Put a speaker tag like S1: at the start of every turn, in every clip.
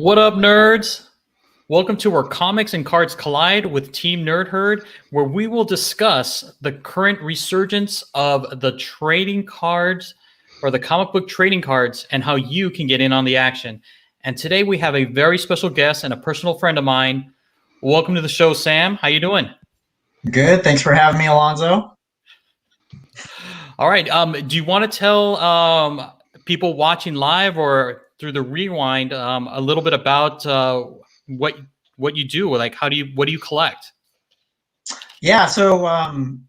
S1: What up, nerds? Welcome to where comics and cards collide with Team Nerd Herd, where we will discuss the current resurgence of the trading cards or the comic book trading cards and how you can get in on the action. And today we have a very special guest and a personal friend of mine. Welcome to the show, Sam. How you doing?
S2: Good. Thanks for having me, Alonzo.
S1: All right. Do you want to tell people watching live or through the rewind a little bit about what you do? Like, what do you collect?
S2: Yeah, so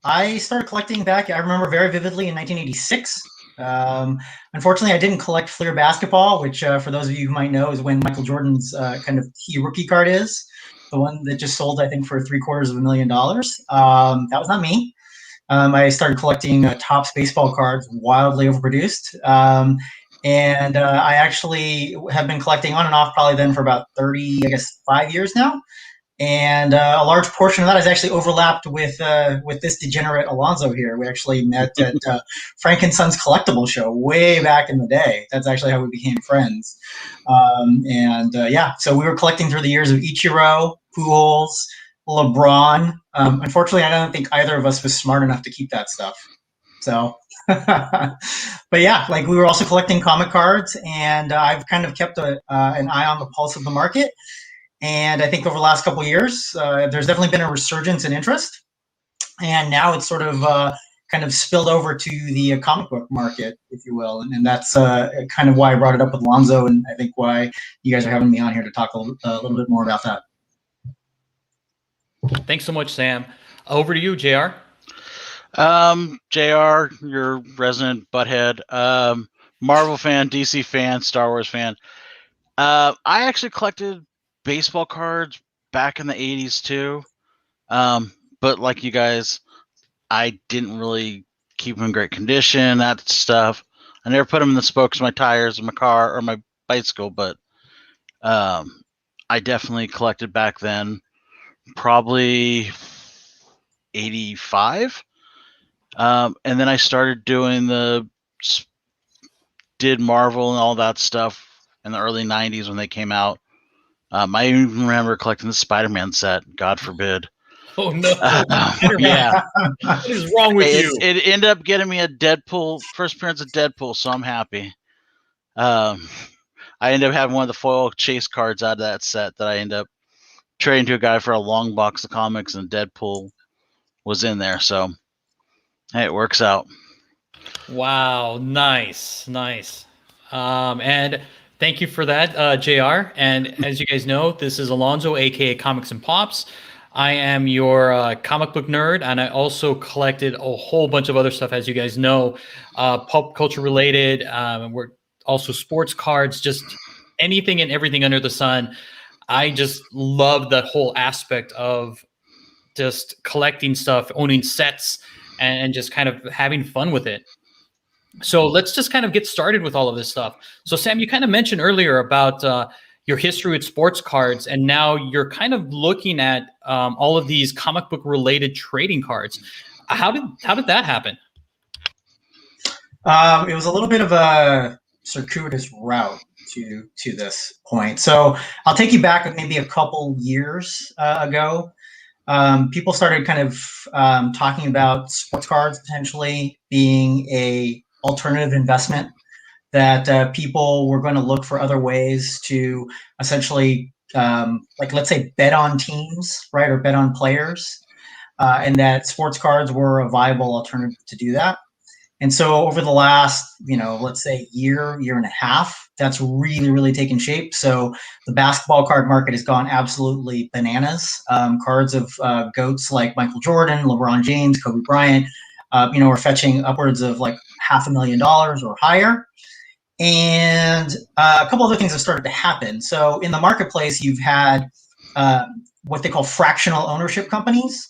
S2: I started collecting back, I remember very vividly, in 1986. Unfortunately, I didn't collect Fleer basketball, which, for those of you who might know, is when Michael Jordan's kind of key rookie card is. The one that just sold, I think, for $750,000. That was not me. I started collecting Topps baseball cards, wildly overproduced. And I actually have been collecting on and off probably then for about 30, I guess, 5 years now. And a large portion of that is actually overlapped with this degenerate Alonzo here. We actually met at Frank and Son's collectible show way back in the day. That's actually how we became friends. So we were collecting through the years of Ichiro, Pujols, LeBron. Unfortunately, I don't think either of us was smart enough to keep that stuff. So, but yeah, like we were also collecting comic cards, and I've kind of kept an eye on the pulse of the market. And I think over the last couple of years, there's definitely been a resurgence in interest. And now it's sort of kind of spilled over to the comic book market, if you will. And that's kind of why I brought it up with Alonzo, and I think why you guys are having me on here to talk a little bit more about that.
S1: Thanks so much, Sam. Over to you, JR.
S3: JR, your resident butthead, Marvel fan, DC fan, Star Wars fan. I actually collected baseball cards back in the 80s too. But like you guys, I didn't really keep them in great condition, that stuff. I never put them in the spokes of my tires of my car or my bicycle, but I definitely collected back then, probably 85. And then I started doing did Marvel and all that stuff in the early 90s when they came out. I even remember collecting the Spider-Man set, God forbid.
S1: Oh, no.
S3: Yeah.
S1: What is wrong with you?
S3: It ended up getting me a Deadpool, first appearance of Deadpool, so I'm happy. I ended up having one of the foil chase cards out of that set that I ended up trading to a guy for a long box of comics, and Deadpool was in there, so hey, it works out.
S1: Wow, nice. And thank you for that, JR. And as you guys know, this is Alonzo, aka Comics and Pops. I am your comic book nerd, and I also collected a whole bunch of other stuff, as you guys know, pop culture related. We're also sports cards, just anything and everything under the sun. I just love that whole aspect of just collecting stuff, owning sets, and just kind of having fun with it. So let's just kind of get started with all of this stuff. So Sam, you kind of mentioned earlier about your history with sports cards, and now you're kind of looking at all of these comic book related trading cards. How did that happen?
S2: It was a little bit of a circuitous route to this point. So I'll take you back maybe a couple years ago. People started kind of talking about sports cards potentially being a alternative investment, that people were going to look for other ways to essentially, like, let's say, bet on teams, right, or bet on players, and that sports cards were a viable alternative to do that. And so over the last, let's say year and a half, that's really taken shape. So the basketball card market has gone absolutely bananas. Cards of GOATs like Michael Jordan, LeBron James, Kobe Bryant, are fetching upwards of like $500,000 or higher. And a couple other things have started to happen. So in the marketplace, you've had what they call fractional ownership companies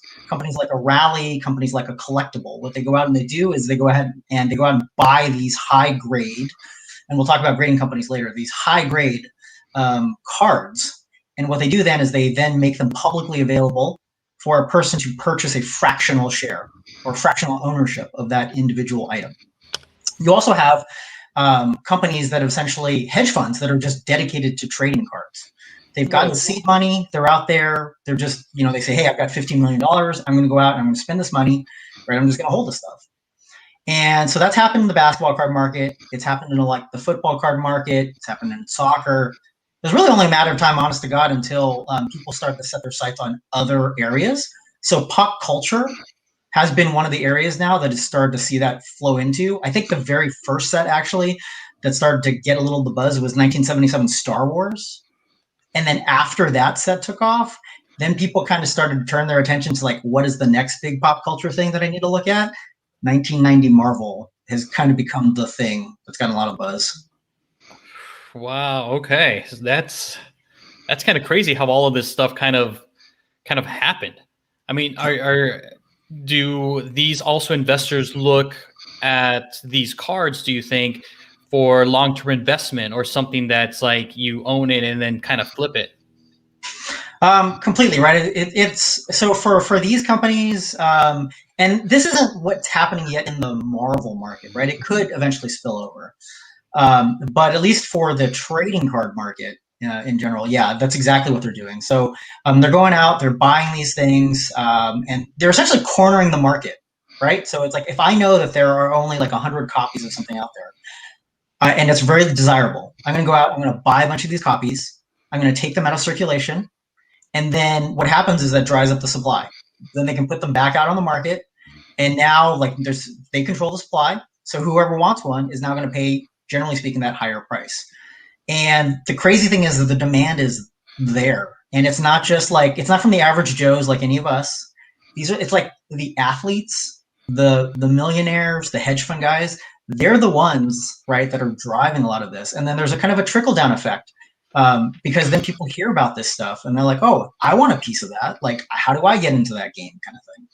S2: like a rally, companies like a collectible. What they go out and they do is they go ahead and buy these high grade, and we'll talk about grading companies later, these high grade cards. And what they do then is they then make them publicly available for a person to purchase a fractional share or fractional ownership of that individual item. You also have companies that are essentially hedge funds that are just dedicated to trading cards. They've gotten the seed money. They're out there. They're just, they say, hey, I've got $15 million. I'm going to go out and I'm going to spend this money, right? I'm just going to hold this stuff. And so that's happened in the basketball card market. It's happened in like the football card market. It's happened in soccer. There's really only a matter of time, honest to God, until people start to set their sights on other areas. So pop culture has been one of the areas now that has started to see that flow into. I think the very first set actually that started to get a little of the buzz was 1977 Star Wars. And then after that set took off, then people kind of started to turn their attention to like, what is the next big pop culture thing that I need to look at? 1990 Marvel has kind of become the thing that's gotten a lot of buzz.
S1: Wow. Okay, so that's kind of crazy how all of this stuff kind of happened. I mean, do these also investors look at these cards, do you think, for long-term investment or something that's like you own it and then kind of flip it?
S2: Completely, right? It's so for these companies, and this isn't what's happening yet in the Marvel market, right? It could eventually spill over. But at least for the trading card market in general, yeah, that's exactly what they're doing. So they're going out, they're buying these things, and they're essentially cornering the market, right? So it's like, if I know that there are only like 100 copies of something out there, and it's very desirable, I'm going to go out, I'm going to buy a bunch of these copies, I'm going to take them out of circulation, and then what happens is that dries up the supply. Then they can put them back out on the market, and now like they control the supply. So whoever wants one is now going to pay, generally speaking, that higher price. And the crazy thing is that the demand is there. And it's not just like, it's not from the average Joes like any of us. It's like the athletes, the millionaires, the hedge fund guys. They're the ones, right, that are driving a lot of this. And then there's a kind of a trickle down effect, because then people hear about this stuff and they're like, oh, I want a piece of that. Like, how do I get into that game, kind of thing?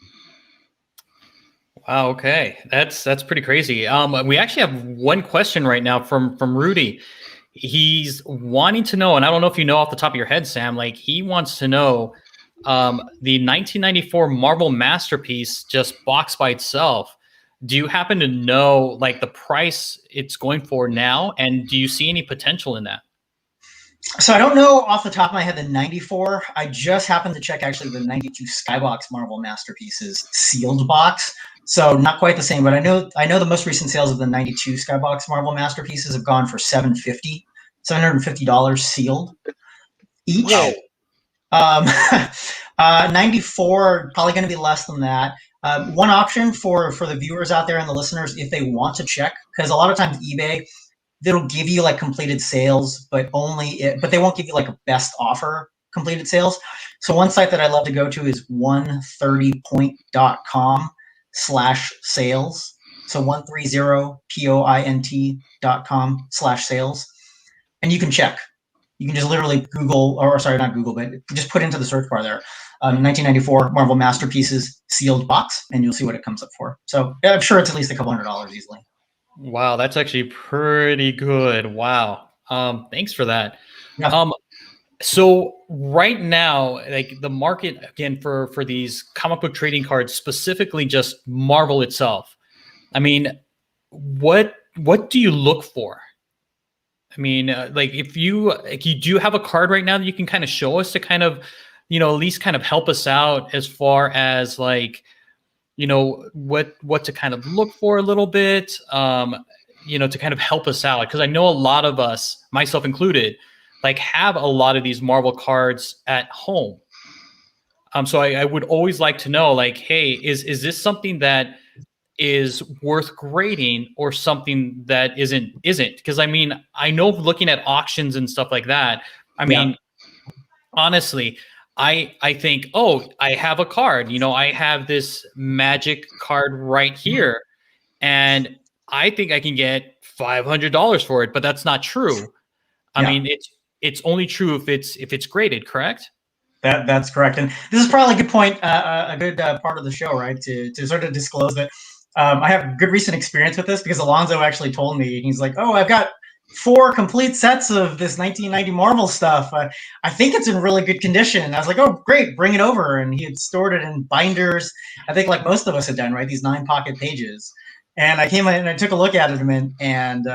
S1: Wow, okay. That's pretty crazy. We actually have one question right now from Rudy. He's wanting to know, and I don't know if you know off the top of your head, Sam, like he wants to know the 1994 Marvel Masterpiece just box by itself. Do you happen to know like the price it's going for now, and do you see any potential in that?
S2: So I don't know off the top of my head the 94. I just happened to check actually the 92 Skybox Marvel Masterpieces sealed box. So not quite the same, but I know the most recent sales of the 92 Skybox Marvel Masterpieces have gone for $750 sealed each.
S3: Whoa.
S2: 94 probably going to be less than that. One option for the viewers out there and the listeners, if they want to check, because a lot of times eBay, it'll give you like completed sales, but they won't give you like a best offer completed sales. So one site that I love to go to is 130point.com/sales. So 130point.com/sales. And you can check. You can just literally Google, or sorry, not Google, but just put into the search bar there, 1994 Marvel Masterpieces sealed box, and you'll see what it comes up for. So yeah, I'm sure it's at least a couple $100 easily.
S1: Wow, that's actually pretty good. Wow. Thanks for that.
S2: Yeah.
S1: So right now, like the market again for these comic book trading cards, specifically just Marvel itself. I mean, what do you look for? I mean, like if you do have a card right now that you can kind of show us to kind of, at least kind of help us out as far as like, what to kind of look for a little bit, to kind of help us out. Because I know a lot of us, myself included, like have a lot of these Marvel cards at home. So I would always like to know, like, hey, is this something that is worth grading or something that isn't? Because I mean, I know looking at auctions and stuff like that, I mean, honestly, I think, oh, I have a card, I have this magic card right here, and I think I can get $500 for it, but that's not true. I mean, it's only true if it's graded, correct?
S2: That's correct. And this is probably a good point, a good part of the show, right? To sort of disclose that I have good recent experience with this, because Alonzo actually told me, he's like, oh, I've got 4 complete sets of this 1990 Marvel stuff. I think it's in really good condition. And I was like, oh, great, bring it over. And he had stored it in binders, I think like most of us had done, right? These 9-pocket pages. And I came in and I took a look at it, and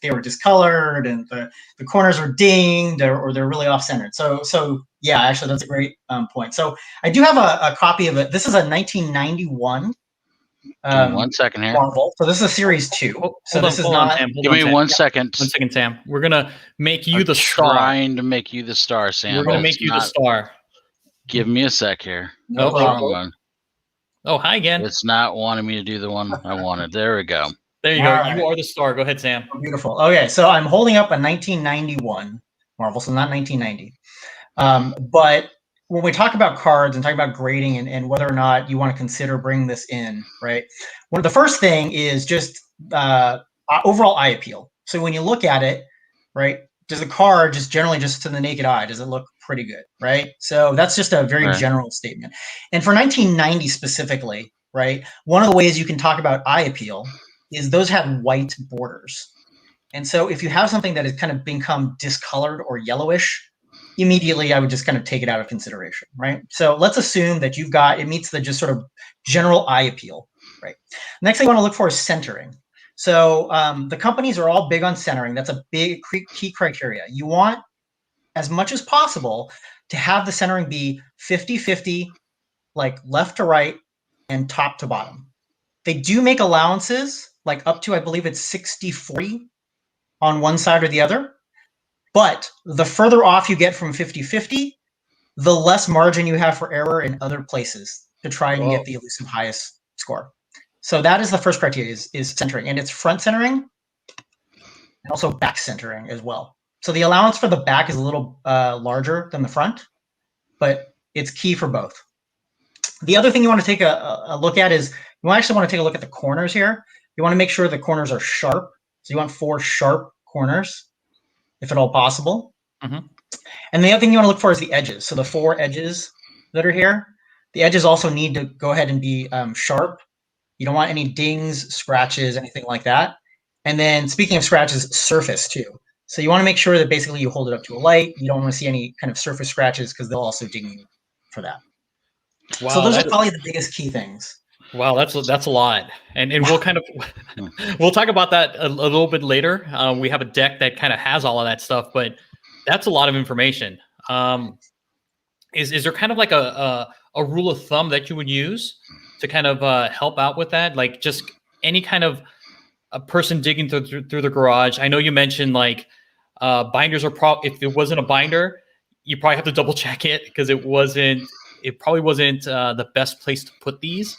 S2: they were discolored and the corners are dinged or they're really off centered. So yeah, actually that's a great point. So I do have a copy of it. This is a 1991
S3: Give me 1 second here.
S2: Marvel. So this is a series 2. So this is
S1: hold on,
S2: not.
S1: Sam.
S3: Give me 1 second.
S1: 1 second, Sam. We're gonna make you
S3: I'm
S1: the star.
S3: Trying to make you the star, Sam.
S1: We're gonna
S3: It's
S1: make you the
S3: not-
S1: star.
S3: Give me a sec here.
S2: No
S3: Wrong
S2: problem.
S3: one.
S1: Oh, hi again.
S3: It's not wanting me to do the one I wanted. There we go.
S1: There you go.
S2: All right.
S1: You are the star. Go ahead, Sam.
S2: Beautiful. Okay, so I'm holding up a 1991 Marvel, so not 1990. But when we talk about cards and talk about grading and whether or not you want to consider bringing this in, right? One of the first thing is just overall eye appeal. So when you look at it, right, does the card just generally just to the naked eye, does it look pretty good, right? So that's just a very
S3: Right.
S2: general statement. And for 1990 specifically, right, one of the ways you can talk about eye appeal is those had white borders. And so if you have something that has kind of become discolored or yellowish, immediately I would just kind of take it out of consideration, right? So let's assume that it meets the just sort of general eye appeal, right? Next thing I want to look for is centering. So the companies are all big on centering. That's a big key criteria. You want, as much as possible, to have the centering be 50-50, like left to right and top to bottom. They do make allowances, like up to, I believe it's 60-40 on one side or the other. But the further off you get from 50-50, the less margin you have for error in other places to try and get the elusive highest score. So that is the first criteria is centering. And it's front centering and also back centering as well. So the allowance for the back is a little larger than the front, but it's key for both. The other thing you want to take a look at is you actually want to take a look at the corners here. You want to make sure the corners are sharp. So you want 4 sharp corners, if at all possible.
S1: Mhm.
S2: And the other thing you want to look for is the edges. So the 4 edges that are here, the edges also need to go ahead and be sharp. You don't want any dings, scratches, anything like that. And then speaking of scratches, surface too. So you want to make sure that basically you hold it up to a light. You don't want to see any kind of surface scratches because they'll also ding you for that.
S1: Wow,
S2: so those are probably the biggest key things.
S1: Wow, that's a lot, and we'll kind of we'll talk about that a little bit later. We have a deck that kind of has all of that stuff, but that's a lot of information. Is there kind of like a rule of thumb that you would use to kind of help out with that? Like just any kind of a person digging through the garage. I know you mentioned like binders are if it wasn't a binder, you probably have to double check it because it probably wasn't the best place to put these.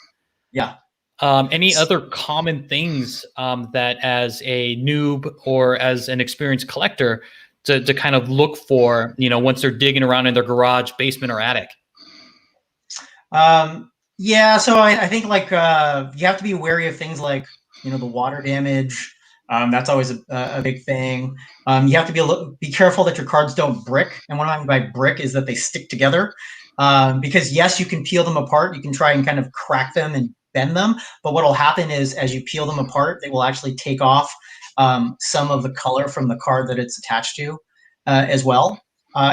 S2: Yeah.
S1: Any other common things that as a noob or as an experienced collector to kind of look for, once they're digging around in their garage, basement, or attic?
S2: Yeah, so I think like you have to be wary of things like, the water damage. That's always a big thing. You have to be careful that your cards don't brick. And what I mean by brick is that they stick together. Because yes, you can peel them apart. You can try and kind of crack them and bend them. But what will happen is as you peel them apart, they will actually take off some of the color from the card that it's attached to as well.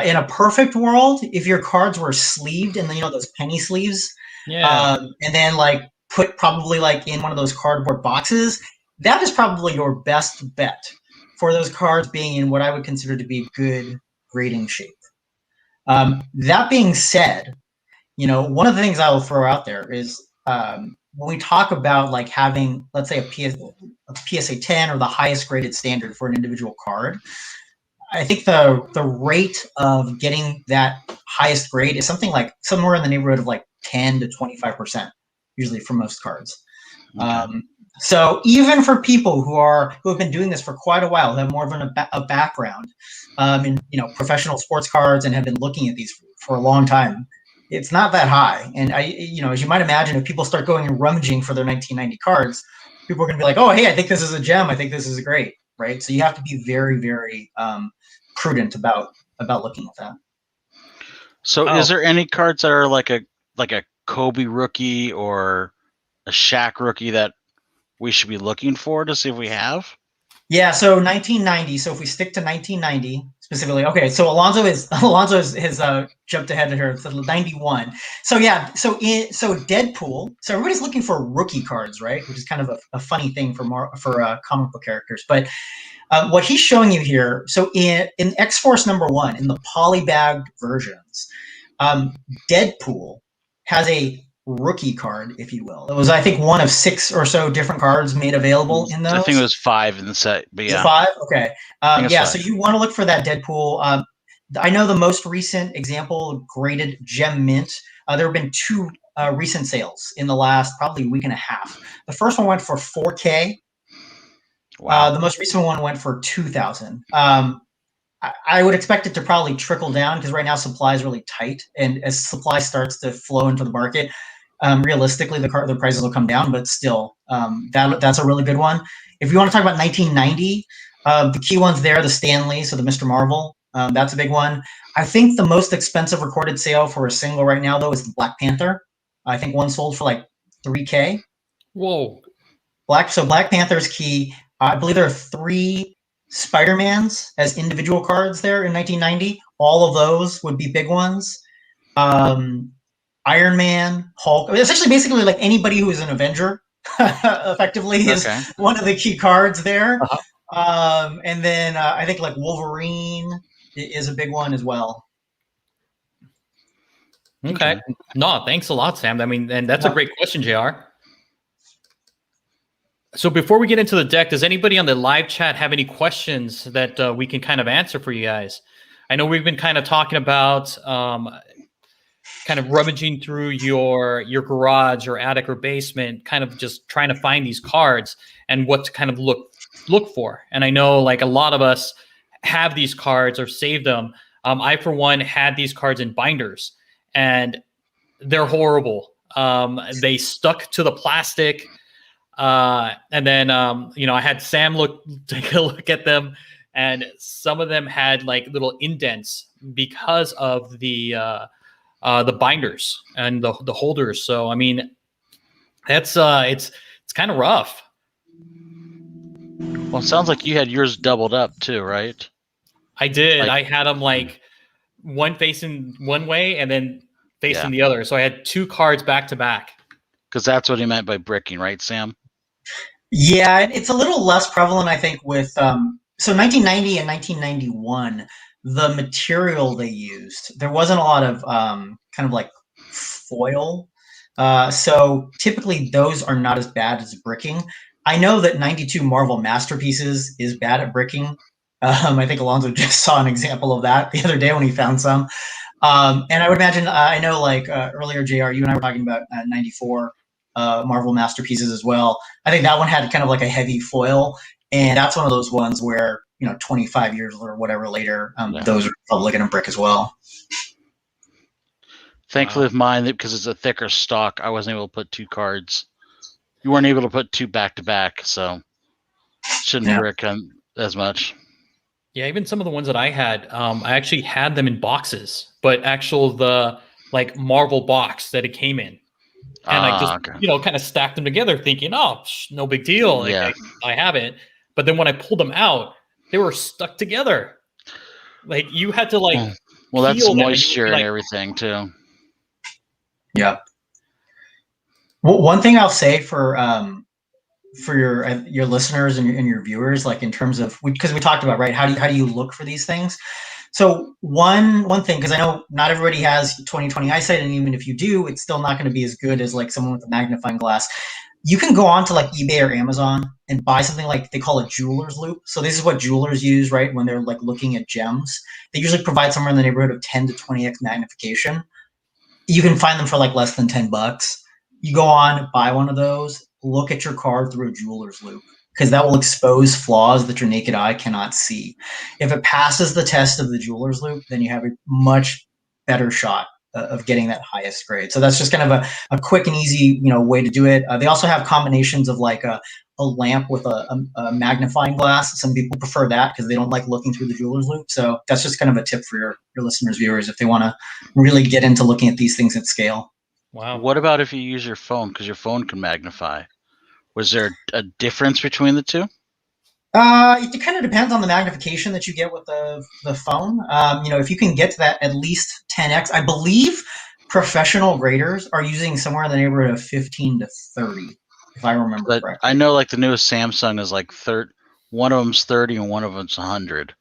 S2: In a perfect world, if your cards were sleeved and those penny sleeves, and then like put probably like in one of those cardboard boxes, that is probably your best bet for those cards being in what I would consider to be good grading shape. That being said, one of the things I will throw out there is when we talk about like having, let's say, a PSA 10 or the highest graded standard for an individual card, I think the rate of getting that highest grade is something like somewhere in the neighborhood of like 10 to 25%, usually for most cards. Okay. So even for people who have been doing this for quite a while, have more of a background in professional sports cards and have been looking at these for a long time, it's not that high. And as you might imagine, if people start going and rummaging for their 1990 cards, people are going to be like, "Oh, hey, I think this is a gem. I think this is great." Right? So you have to be very, very prudent about looking at that.
S3: So, is there any cards that are like a Kobe rookie or a Shaq rookie that we should be looking for to see if we have?
S2: Yeah, so 1990. So if we stick to 1990 specifically, okay. So Alonzo has jumped ahead of her. It's 91. So yeah, so Deadpool. So everybody's looking for rookie cards, right? Which is kind of a funny thing for comic book characters. But What he's showing you here, so in X-Force #1, in the polybagged versions, Deadpool has a rookie card, if you will. It was, I think, one of 6 or so different cards made available in those.
S3: I think it was 5 in the set, but yeah.
S2: 5? Okay. Yeah,
S3: 5.
S2: so you want to look for that Deadpool. I know the most recent example, graded Gem Mint, there have been 2 recent sales in the last probably week and a half. The first one went for 4K.
S3: Wow.
S2: The most recent one went for 2,000. I would expect it to probably trickle down because right now supply is really tight, and as supply starts to flow into the market, realistically the prices will come down. But still, that's a really good one. If you want to talk about 1990, the key ones there, the Stan Lee, so the Mr. Marvel, that's a big one. I think the most expensive recorded sale for a single right now, though, is the Black Panther. I think one sold for like 3K.
S1: Whoa.
S2: Black Panther's key. I believe there are 3 Spider-Mans as individual cards there in 1990. All of those would be big ones. Iron Man, Hulk, essentially basically like anybody who is an Avenger effectively is one of the key cards there. And then I think like Wolverine is a big one as well.
S1: Okay. No, thanks a lot, Sam. I mean, and that's a great question, JR. So before we get into the deck, does anybody on the live chat have any questions that we can kind of answer for you guys? I know we've been kind of talking about kind of rummaging through your garage or attic or basement, kind of just trying to find these cards and what to kind of look for. And I know like a lot of us have these cards or save them. I, for one, had these cards in binders, and they're horrible. They stuck to the plastic. And then, I had Sam take a look at them, and some of them had like little indents because of the binders and the holders. So, I mean, that's, it's kind of rough.
S3: Well, it sounds like you had yours doubled up too, right?
S1: I did. I had them like one facing one way and then facing the other. So I had 2 cards back to back.
S3: Because that's what he meant by bricking, right, Sam?
S2: Yeah, it's a little less prevalent, I think, with so 1990 and 1991, the material they used, there wasn't a lot of kind of like foil. So typically those are not as bad as bricking. I know that 92 Marvel Masterpieces is bad at bricking. I think Alonzo just saw an example of that the other day when he found some. And I would imagine, I know like earlier, JR, you and I were talking about 94 Marvel Masterpieces as well. I think that one had kind of like a heavy foil, and that's one of those ones where, 25 years or whatever later, those are probably going to brick as well.
S3: Thankfully, with mine, because it's a thicker stock, I wasn't able to put 2 cards. You weren't able to put 2 back to back, so shouldn't brick as much.
S1: Yeah, even some of the ones that I had, I actually had them in boxes, but the like Marvel box that it came in. And I just, kind of stacked them together thinking, oh, no big deal. Like, I have it. But then when I pulled them out, they were stuck together. Like you had to like,
S3: well, that's moisture and everything too.
S2: Yeah. Well, one thing I'll say for your listeners and your viewers, like in terms of, because we talked about, right, how do you look for these things? So one thing, because I know not everybody has 20/20 eyesight, and even if you do, it's still not going to be as good as like someone with a magnifying glass. You can go on to like eBay or Amazon and buy something like they call a jeweler's loop. So this is what jewelers use, right, when they're like looking at gems. They usually provide somewhere in the neighborhood of 10 to 20x magnification. You can find them for like less than $10. You go on, buy one of those, look at your card through a jeweler's loop, because that will expose flaws that your naked eye cannot see. If it passes the test of the jeweler's loop, then you have a much better shot of getting that highest grade. So that's just kind of a quick and easy, way to do it. They also have combinations of like a lamp with a magnifying glass. Some people prefer that because they don't like looking through the jeweler's loop. So that's just kind of a tip for your listeners, viewers, if they want to really get into looking at these things at scale.
S1: Wow.
S3: What about if you use your phone? Because your phone can magnify. Was there a difference between the two?
S2: It kind of depends on the magnification that you get with the phone. If you can get to that at least 10x, I believe professional graders are using somewhere in the neighborhood of 15 to 30, if I remember correctly.
S3: I know like the newest Samsung is like one of them's 30 and one of them's 100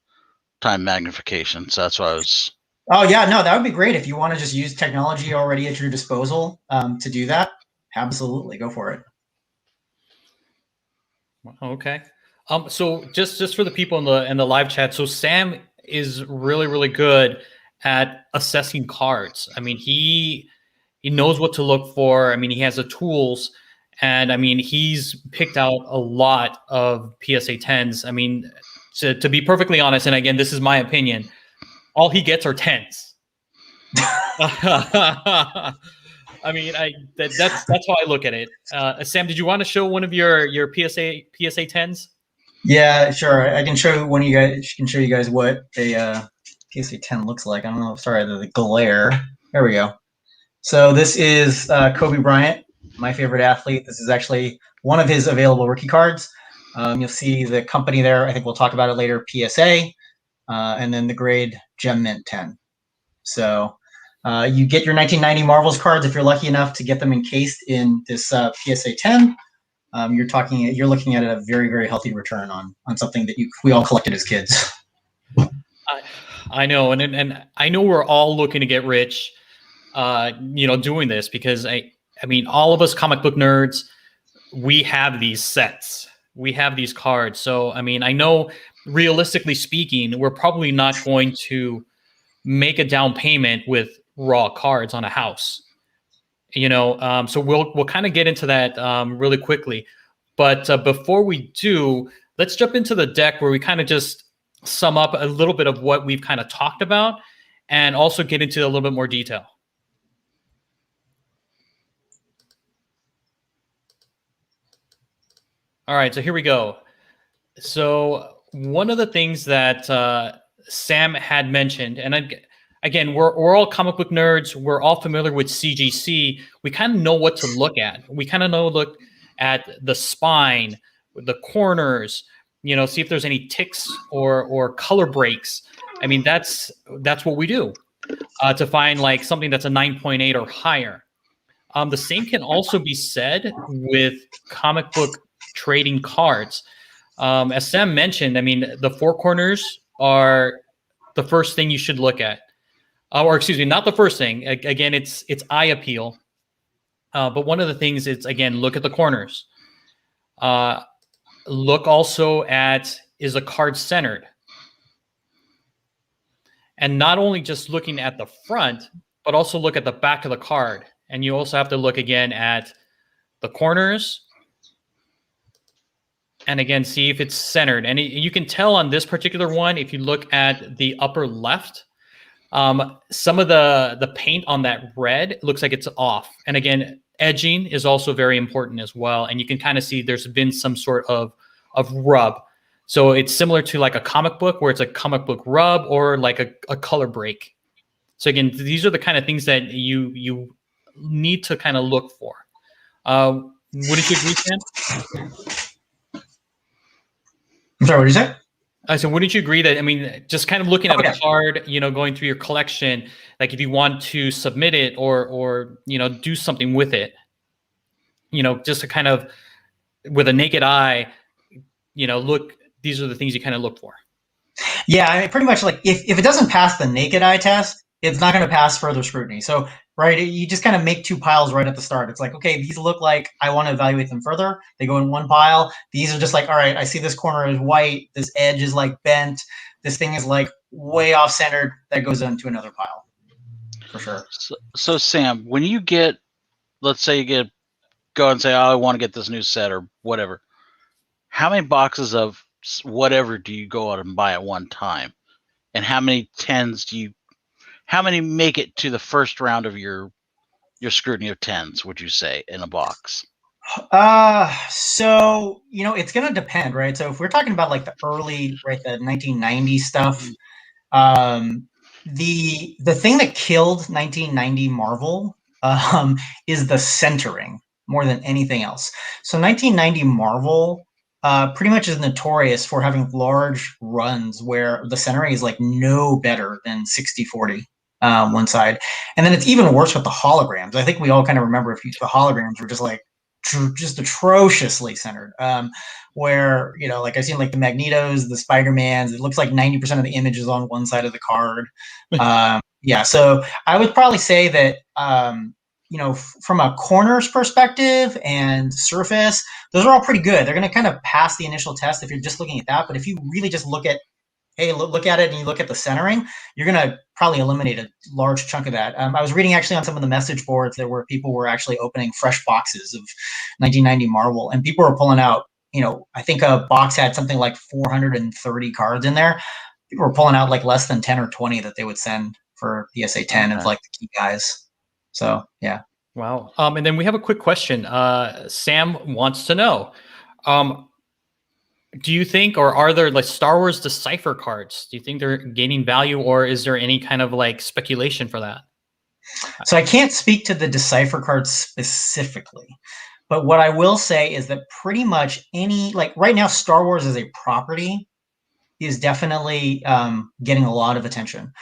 S3: time magnification. So that's why I was.
S2: Oh yeah, no, that would be great if you want to just use technology already at your disposal to do that. Absolutely, go for it.
S1: Okay. So just for the people in the live chat, so Sam is really good at assessing cards. I mean, he knows what to look for. I mean, he has the tools, and I mean, he's picked out a lot of PSA 10s. I mean, to be perfectly honest, and again, this is my opinion, all he gets are 10s. I mean, that's how I look at it. Sam, did you want to show one of your PSA 10s?
S2: Yeah, sure. I can show one of you guys. Can show you guys what a PSA 10 looks like. I don't know. Sorry, the glare. There we go. So this is Kobe Bryant, my favorite athlete. This is actually one of his available rookie cards. You'll see the company there. I think we'll talk about it later. PSA, and then the grade Gem Mint 10. So you get your 1990 Marvels cards if you're lucky enough to get them encased in this PSA 10. You're looking at a very healthy return on something that we all collected as kids.
S1: I know, and I know we're all looking to get rich, doing this, because I mean, all of us comic book nerds, we have these sets, we have these cards. So I mean, I know realistically speaking, we're probably not going to make a down payment with raw cards on a house. So we'll kind of get into that really quickly, but before we do, let's jump into the deck where we kind of just sum up a little bit of what we've kind of talked about, and also get into a little bit more detail. All right, so here we go. So one of the things that Sam had mentioned, and again, we're all comic book nerds. We're all familiar with CGC. We kind of know what to look at. We kind of look at the spine, the corners, see if there's any ticks or color breaks. I mean, that's what we do to find like something that's a 9.8 or higher. The same can also be said with comic book trading cards. As Sam mentioned, I mean, the four corners are the first thing you should look at. Or excuse me, not the first thing. Again, it's eye appeal. But one of the things is, again, look at the corners. Look also at, is a card centered? And not only just looking at the front, but also look at the back of the card. And you also have to look again at the corners. And again, see if it's centered. And you can tell on this particular one, if you look at the upper left, some of the paint on that red looks like it's off. And again, edging is also very important as well. And you can kind of see there's been some sort of rub. So it's similar to like a comic book where it's a comic book rub or like a color break. So again, these are the kind of things that you need to kind of look for. Wouldn't you agree, Sam?
S2: I'm sorry, what did you say?
S1: So wouldn't you agree that, I mean, just kind of looking at a card, going through your collection, like if you want to submit it or do something with it, just to kind of, with a naked eye, look, these are the things you kind of look for.
S2: Yeah, I mean, pretty much like if it doesn't pass the naked eye test, it's not going to pass further scrutiny. So, right, you just kind of make two piles right at the start. It's like, okay, these look like I want to evaluate them further. They go in one pile. These are just like, all right, I see this corner is white. This edge is like bent. This thing is like way off centered. That goes into another pile for sure.
S3: So Sam, when you get, let's say you go and say, oh, I want to get this new set or whatever. How many boxes of whatever do you go out and buy at one time? And how many 10s how many make it to the first round of your scrutiny of 10s, would you say, in a box?
S2: So, it's going to depend, right? So if we're talking about like the early, right, the 1990 stuff, the thing that killed 1990 Marvel is the centering more than anything else. So 1990 Marvel pretty much is notorious for having large runs where the centering is like no better than 60-40 one side. And then it's even worse with the holograms. I think we all kind of remember the holograms were just like just atrociously centered. Where, you know, like I've seen like the Magnetos, the Spider-Mans, it looks like 90% of the image is on one side of the card. Yeah, so I would probably say that, you know, from a corners perspective and surface, those are all pretty good. They're going to kind of pass the initial test if you're just looking at that. But if you really just look at, hey, look at it and you look at the centering, you're going to probably eliminate a large chunk of that. I was reading actually on some of the message boards that where people were actually opening fresh boxes of 1990 Marvel, and people were pulling out, you know, I think a box had something like 430 cards in there. People were pulling out like less than 10 or 20 that they would send for PSA 10 of like the key guys. So, yeah.
S1: Wow. And then we have a quick question. Sam wants to know, do you think, or are there like Star Wars Decipher cards? Do you think they're gaining value, or is there any kind of like speculation for that?
S2: So I can't speak to the Decipher cards specifically, but what I will say is that pretty much any, like right now, Star Wars as a property is definitely getting a lot of attention.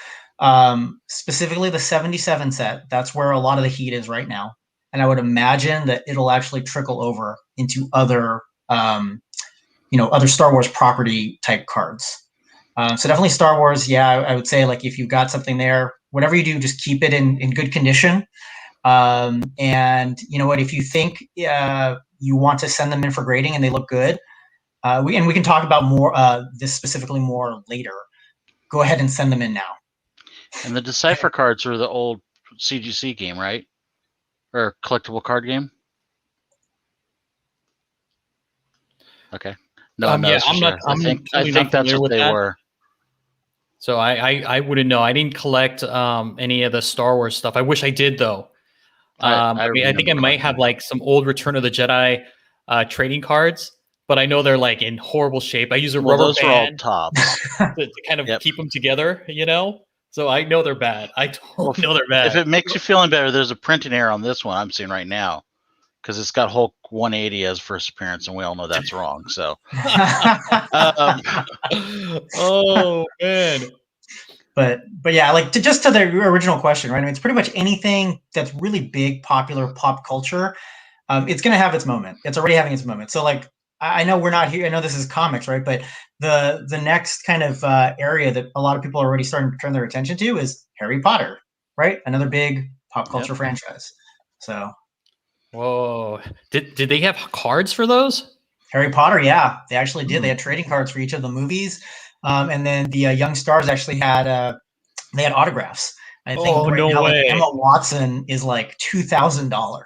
S2: Specifically the 77 set, that's where a lot of the heat is right now. And I would imagine that it'll actually trickle over into other, you know, other Star Wars property type cards. So definitely Star Wars. Yeah, I would say like if you've got something there, whatever you do, just keep it in good condition. And you know what, if you think you want to send them in for grading and they look good, we can talk about more this specifically more later. Go ahead and send them in now.
S3: And the Decipher cards are the old CGC game, right? Or collectible card game? Okay. No,
S1: Yeah, I'm not.
S3: I
S1: I'm
S3: think
S1: totally not
S3: that's
S1: familiar
S3: what
S1: with
S3: they
S1: that.
S3: were.
S1: So I wouldn't know. I didn't collect any of the Star Wars stuff. I wish I did though. I mean, I think I might have like some old Return of the Jedi trading cards, but I know they're like in horrible shape. I use a rubber
S3: those
S1: band
S3: are all tops.
S1: to kind of keep them together, you know? So I know they're bad. I totally know they're bad.
S3: If it makes you feeling better, there's a printing error on this one I'm seeing right now because it's got Hulk 180 as first appearance, and we all know that's wrong. So,
S1: oh man.
S2: But yeah, like just to the original question, right? I mean, it's pretty much anything that's really big, popular pop culture. It's going to have its moment. It's already having its moment. So like, I know we're not here. I know this is comics, right? But the next kind of area that a lot of people are already starting to turn their attention to is Harry Potter, right? Another big pop culture franchise. So,
S1: whoa, did they have cards for those?
S2: Harry Potter, yeah, they actually did. They had trading cards for each of the movies, and then the Young Stars actually had they had autographs. I think right now, like, Emma Watson is like $2,000.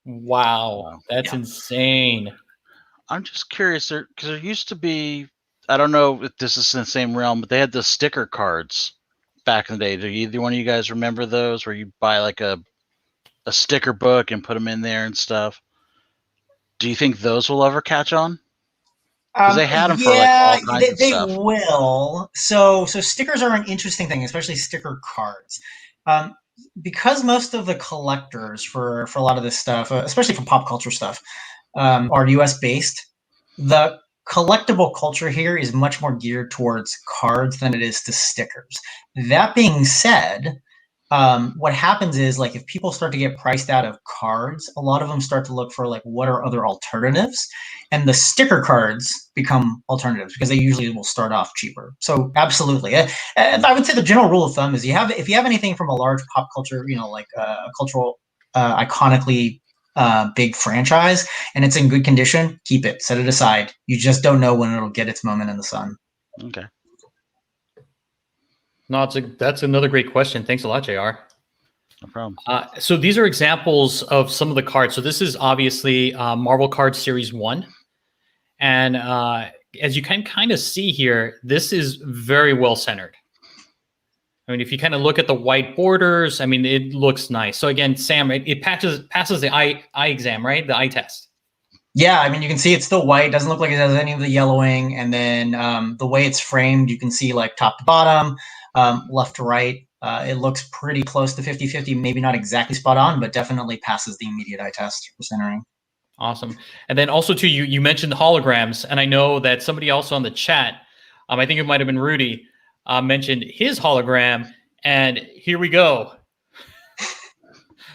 S1: Wow, that's insane.
S3: I'm just curious because there used to be, I don't know if this is in the same realm, but they had the sticker cards back in the day. Do either one of you guys remember those where you buy like a sticker book and put them in there and stuff? Do you think those will ever catch on? Because they had them for like all kinds of stuff.
S2: They will. So stickers are an interesting thing, especially sticker cards. Because most of the collectors for a lot of this stuff, especially for pop culture stuff, are US based, the collectible culture here is much more geared towards cards than it is to stickers. That being said, what happens is, like, if people start to get priced out of cards, a lot of them start to look for like what are other alternatives, and the sticker cards become alternatives because they usually will start off cheaper. So absolutely, and I would say the general rule of thumb is if you have anything from a large pop culture, you know, like a cultural, iconically big franchise, and it's in good condition, keep it, set it aside. You just don't know when it'll get its moment in the sun.
S3: Okay.
S1: No, that's another great question. Thanks a lot, JR.
S3: No problem.
S1: So these are examples of some of the cards. So this is obviously Marvel Card Series 1. And as you can kind of see here, this is very well centered. I mean, if you kind of look at the white borders, I mean, it looks nice. So again, Sam, it passes the eye exam, right? The eye test.
S2: Yeah, I mean, you can see it's still white. It doesn't look like it has any of the yellowing. And then the way it's framed, you can see like top to bottom, left to right. It looks pretty close to 50-50, maybe not exactly spot on, but definitely passes the immediate eye test for centering.
S1: Awesome. And then also too, you mentioned the holograms, and I know that somebody else on the chat, I think it might have been Rudy, mentioned his hologram, and here we go.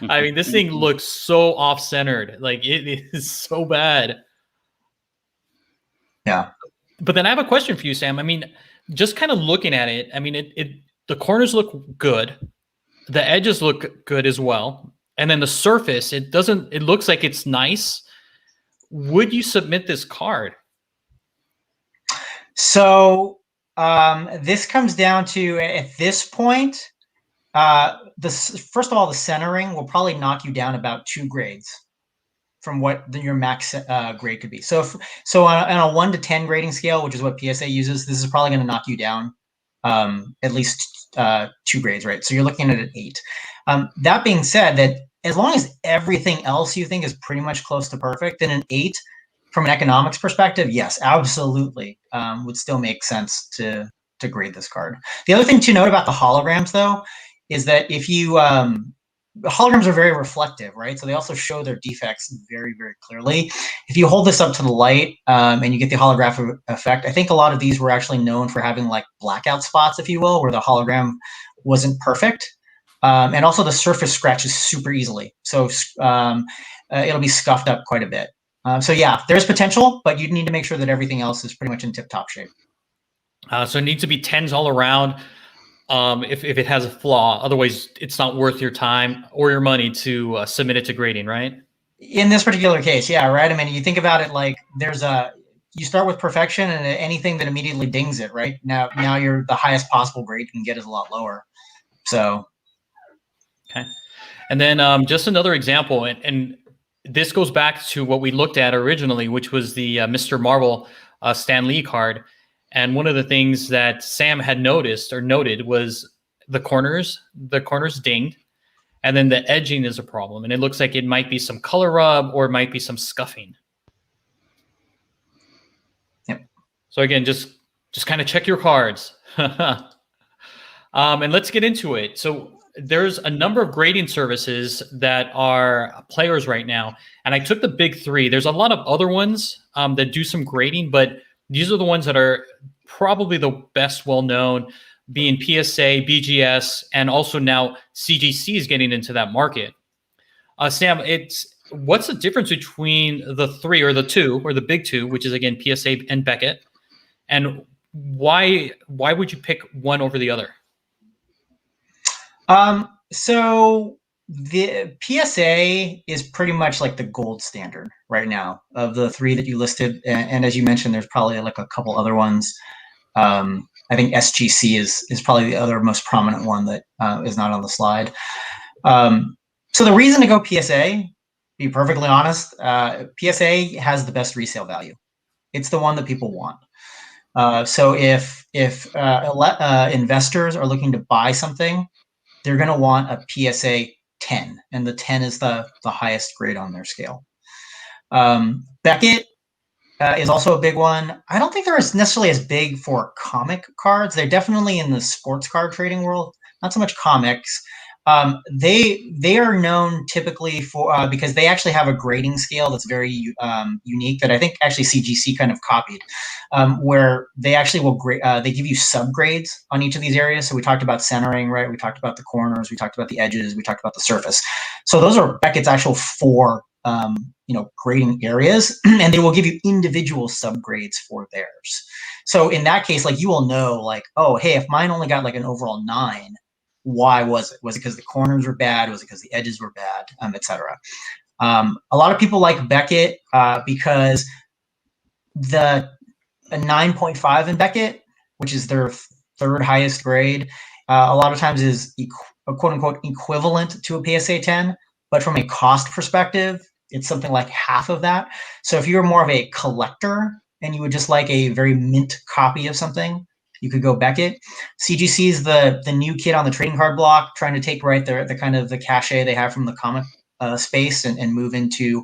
S1: I mean, this thing looks so off-centered. Like, it is so bad.
S2: Yeah.
S1: But then I have a question for you, Sam. I mean, just kind of looking at it, I mean, the corners look good. The edges look good as well. And then the surface, it looks like it's nice. Would you submit this card?
S2: So this comes down to, at this point, first of all, the centering will probably knock you down about 2 grades from what your max grade could be. So on a 1 to 10 grading scale, which is what PSA uses, this is probably going to knock you down at least 2 grades, right? So you're looking at an 8. That being said, that as long as everything else you think is pretty much close to perfect, then an 8 from an economics perspective, yes, absolutely, would still make sense to grade this card. The other thing to note about the holograms, though, is that if you the holograms are very reflective, right? So they also show their defects very, very clearly. If you hold this up to the light and you get the holographic effect, I think a lot of these were actually known for having like blackout spots, if you will, where the hologram wasn't perfect. And also the surface scratches super easily. So it'll be scuffed up quite a bit. So yeah, there's potential, but you need to make sure that everything else is pretty much in tip-top shape.
S1: So it needs to be 10s all around. If it has a flaw, otherwise it's not worth your time or your money to submit it to grading, right?
S2: In this particular case, yeah, right. I mean, you think about it like you start with perfection, and anything that immediately dings it, right? Now you're the highest possible grade you can get is a lot lower. So,
S1: okay. And then just another example, and this goes back to what we looked at originally, which was the Mr. Marvel Stan Lee card. And one of the things that Sam had noted was the corners dinged, and then the edging is a problem. And it looks like it might be some color rub or it might be some scuffing.
S2: Yep.
S1: So again, just kind of check your cards. And let's get into it. So there's a number of grading services that are players right now. And I took the big 3. There's a lot of other ones that do some grading, but these are the ones that are probably the best well-known, being PSA, BGS, and also now CGC is getting into that market. Sam, what's the difference between the 3 or the 2 or the big 2, which is again PSA and Beckett, and why would you pick one over the other?
S2: So the PSA is pretty much like the gold standard right now of the 3 that you listed. And as you mentioned, there's probably like a couple other ones. I think SGC is probably the other most prominent one that is not on the slide. So the reason to go PSA, be perfectly honest, PSA has the best resale value. It's the one that people want. So if investors are looking to buy something, they're going to want a PSA 10, and the 10 is the highest grade on their scale. Beckett is also a big one. I don't think they're necessarily as big for comic cards. They're definitely in the sports card trading world, not so much comics. They are known typically for because they actually have a grading scale that's very unique that I think actually CGC kind of copied, where they actually will they give you subgrades on each of these areas. So we talked about centering, right? We talked about the corners, we talked about the edges, we talked about the surface. So those are Beckett's actual 4 grading areas, and they will give you individual subgrades for theirs. So in that case, like you will know, like, oh, hey, if mine only got like an overall 9. Why was it? Was it because the corners were bad? Was it because the edges were bad, etc.? A lot of people like Beckett because the 9.5 in Beckett, which is their 3rd highest grade, a lot of times is quote unquote equivalent to a PSA 10, but from a cost perspective, it's something like half of that. So if you're more of a collector and you would just like a very mint copy of something, you could go Beckett. CGC is the new kid on the trading card block, trying to take the kind of the cachet they have from the comic space and move into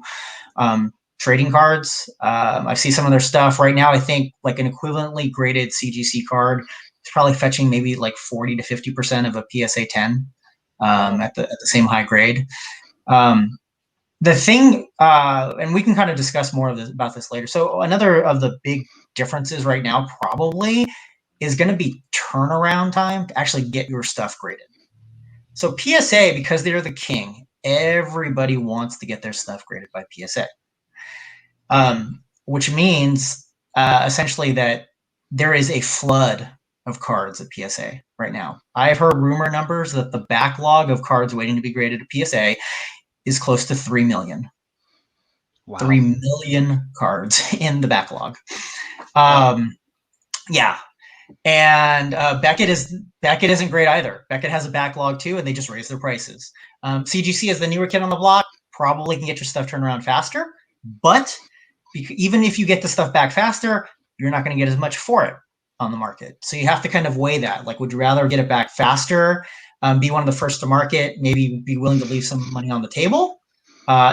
S2: trading cards. I see some of their stuff right now. I think like an equivalently graded CGC card is probably fetching maybe like 40 to 50% of a PSA 10 at the same high grade. The thing, and we can kind of discuss more about this later. So another of the big differences right now probably is going to be turnaround time to actually get your stuff graded. So PSA, because they're the king, everybody wants to get their stuff graded by PSA. Which means essentially that there is a flood of cards at PSA right now. I've heard rumor numbers that the backlog of cards waiting to be graded at PSA is close to 3 million.
S3: Wow.
S2: 3 million cards in the backlog. Yeah. And Beckett isn't great either. Beckett has a backlog too, and they just raised their prices. CGC is the newer kid on the block, probably can get your stuff turned around faster, but even if you get the stuff back faster, you're not going to get as much for it on the market. So you have to kind of weigh that. Like, would you rather get it back faster, be one of the first to market, maybe be willing to leave some money on the table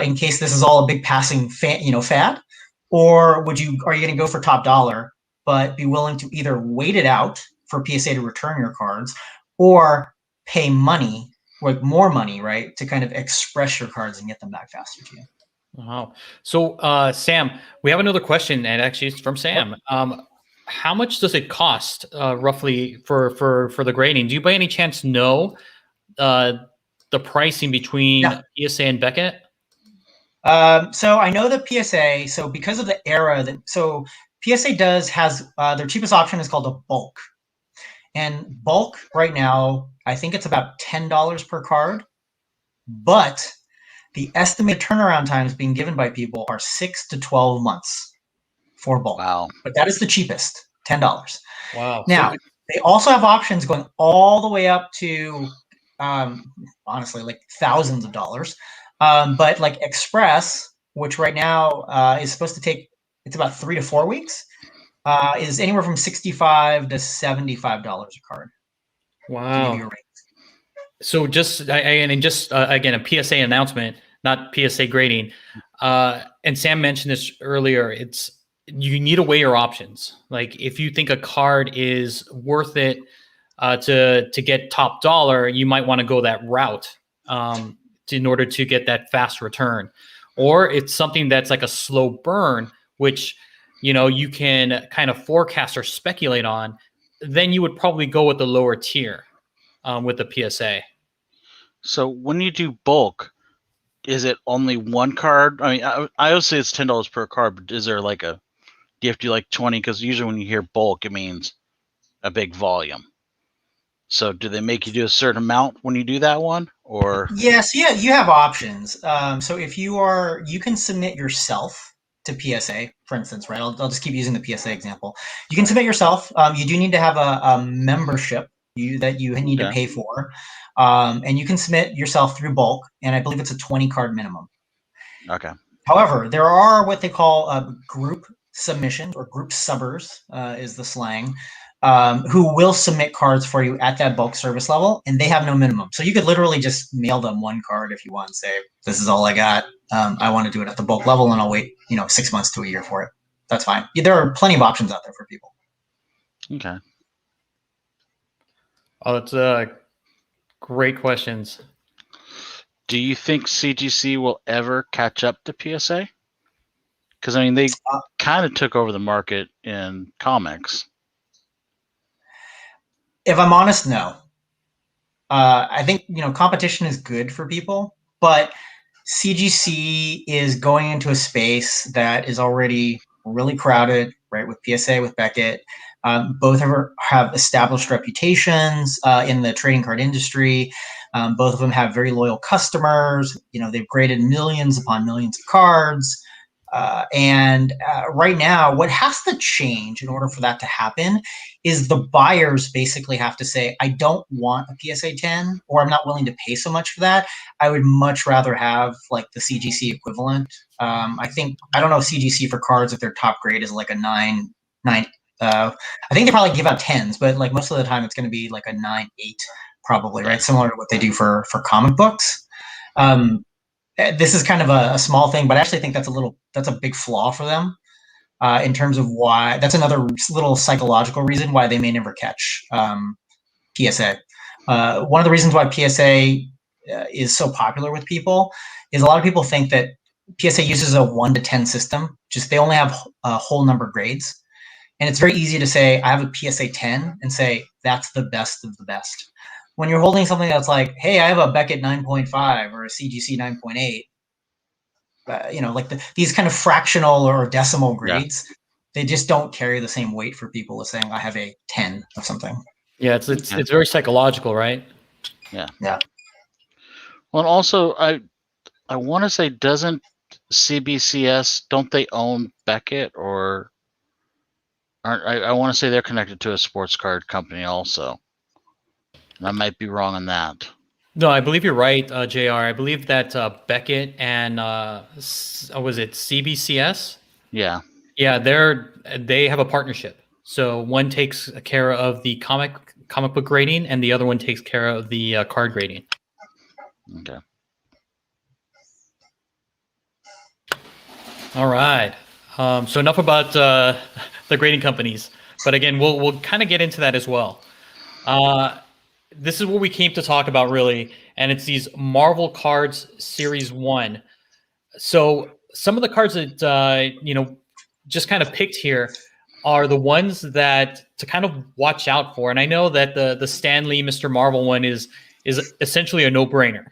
S2: in case this is all a big passing fad? Or are you going to go for top dollar, but be willing to either wait it out for PSA to return your cards or pay money, like more money, right, to kind of express your cards and get them back faster to you?
S1: Wow. So, Sam, we have another question, and actually it's from Sam. How much does it cost roughly for the grading? Do you by any chance know the pricing between PSA and Beckett?
S2: So I know that PSA, so because of the era so PSA has their cheapest option is called a bulk. And bulk right now, I think it's about $10 per card, but the estimated turnaround times being given by people are 6 to 12 months for bulk.
S3: Wow.
S2: But that is the cheapest, $10.
S1: Wow.
S2: Now, they also have options going all the way up to, honestly, like thousands of dollars. But like Express, which right now is supposed to take, it's about 3 to 4 weeks, is anywhere from $65 to $75 a card.
S1: Wow. So just again, a PSA announcement, not PSA grading. And Sam mentioned this earlier. You need to weigh your options. Like, if you think a card is worth it to get top dollar, you might want to go that route in order to get that fast return. Or it's something that's like a slow burn, which you can kind of forecast or speculate on. Then you would probably go with the lower tier with the PSA.
S3: So when you do bulk, is it only one card? I mean, I always say it's $10 per card, but is there do you have to do like 20? Because usually when you hear bulk, it means a big volume. So do they make you do a certain amount when you do that one, or?
S2: Yes, yeah, you have options. So if you can submit yourself to PSA, for instance, right? I'll just keep using the PSA example. You can submit yourself. You do need to have a membership that you need to pay for. And you can submit yourself through bulk, and I believe it's a 20 card minimum.
S3: Okay.
S2: However, there are what they call group submissions, or group subbers is the slang, who will submit cards for you at that bulk service level, and they have no minimum. So you could literally just mail them one card if you want and say, this is all I got. I want to do it at the bulk level, and I'll wait 6 months to a year for it. That's fine. There are plenty of options out there for people.
S3: Okay.
S1: Oh, that's great questions.
S3: Do you think CGC will ever catch up to PSA? Because, I mean, they kind of took over the market in comics.
S2: If I'm honest, no. I think, competition is good for people, but CGC is going into a space that is already really crowded, right? With PSA, with Beckett. Both have established reputations in the trading card industry. Both of them have very loyal customers. They've graded millions upon millions of cards. And right now, what has to change in order for that to happen is the buyers basically have to say, I don't want a PSA 10, or I'm not willing to pay so much for that. I would much rather have like the CGC equivalent. I don't know if CGC for cards, if their top grade is like a 9. I think they probably give out 10s, but like most of the time it's going to be like a 9, 8 probably, right? Similar to what they do for comic books. This is kind of a small thing, but I actually think that's a big flaw for them in terms of why. That's another little psychological reason why they may never catch PSA. One of the reasons why PSA is so popular with people is a lot of people think that PSA uses a 1 to 10 system. Just they only have whole number grades. And it's very easy to say, I have a PSA 10 and say, that's the best of the best. when you're holding something that's like, hey, I have a Beckett 9.5 or a CGC 9.8, like these kind of fractional or decimal grades, they just don't carry the same weight for people as saying I have a 10 of something.
S1: Yeah, it's very psychological, right?
S3: Yeah.
S2: Yeah.
S3: Well, and also I want to say, doesn't CBCS, don't they own Beckett, or aren't I want to say they're connected to a sports card company also. And I might be wrong on that.
S1: No, I believe you're right, JR. I believe that Beckett and was it CBCS?
S3: Yeah.
S1: Yeah, they have a partnership. So one takes care of the comic book grading, and the other one takes care of the card grading.
S3: Okay.
S1: All right. So enough about the grading companies, but again, we'll kind of get into that as well. This is what we came to talk about, really, and it's these Marvel cards Series 1. So some of the cards that just kind of picked here are the ones that to kind of watch out for. And I know that the Stan Lee Mr. Marvel one is essentially a no-brainer.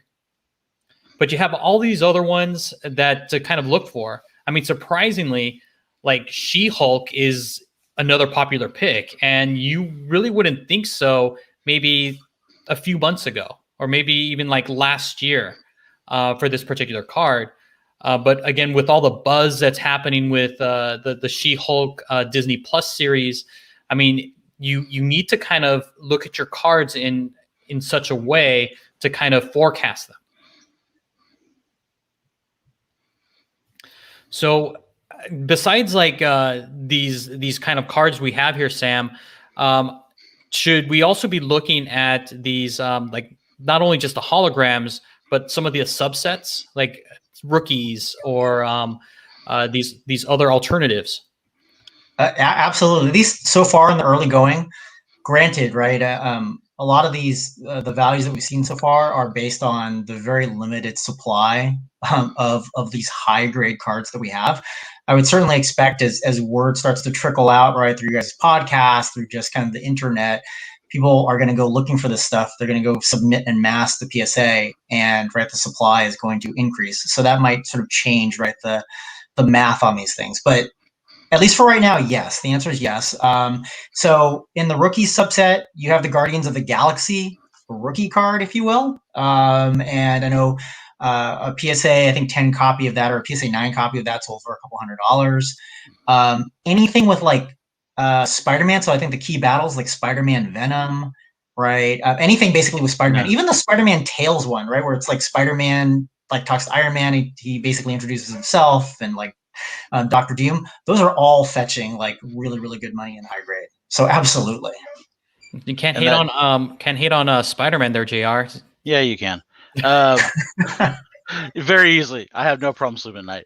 S1: But you have all these other ones that to kind of look for. I mean, surprisingly, like She-Hulk is another popular pick, and you really wouldn't think so maybe a few months ago, or maybe even like last year for this particular card. But again, with all the buzz that's happening with the She-Hulk Disney Plus series, I mean, you need to kind of look at your cards in such a way to kind of forecast them. So, besides like these kind of cards we have here, Sam, should we also be looking at these like not only just the holograms, but some of the subsets like rookies or these other alternatives?
S2: Absolutely. At least so far in the early going, granted, right? A lot of these, the values that we've seen so far are based on the very limited supply of these high grade cards that we have. I would certainly expect as word starts to trickle out, right, through you guys' podcast, through just kind of the internet, people are going to go looking for this stuff. They're going to go submit en masse the PSA, and right, the supply is going to increase. So that might sort of change, right, the math on these things. But at least for right now, yes. The answer is yes. So in the rookie subset, you have the Guardians of the Galaxy rookie card, if you will. And I know a PSA, I think 10 copy of that, or a PSA 9 copy of that sold for a couple $100. Anything with like Spider-Man, so I think the key battles like Spider-Man Venom, right? Anything basically with Spider-Man. Even the Spider-Man Tales one, right? Where it's like Spider-Man like talks to Iron Man, he basically introduces himself, and like Dr. Doom, those are all fetching like really, really good money in high grade. So absolutely.
S1: You can't hate on Spider-Man there, JR.
S3: Yeah, you can. Very easily. I have no problem sleeping at night.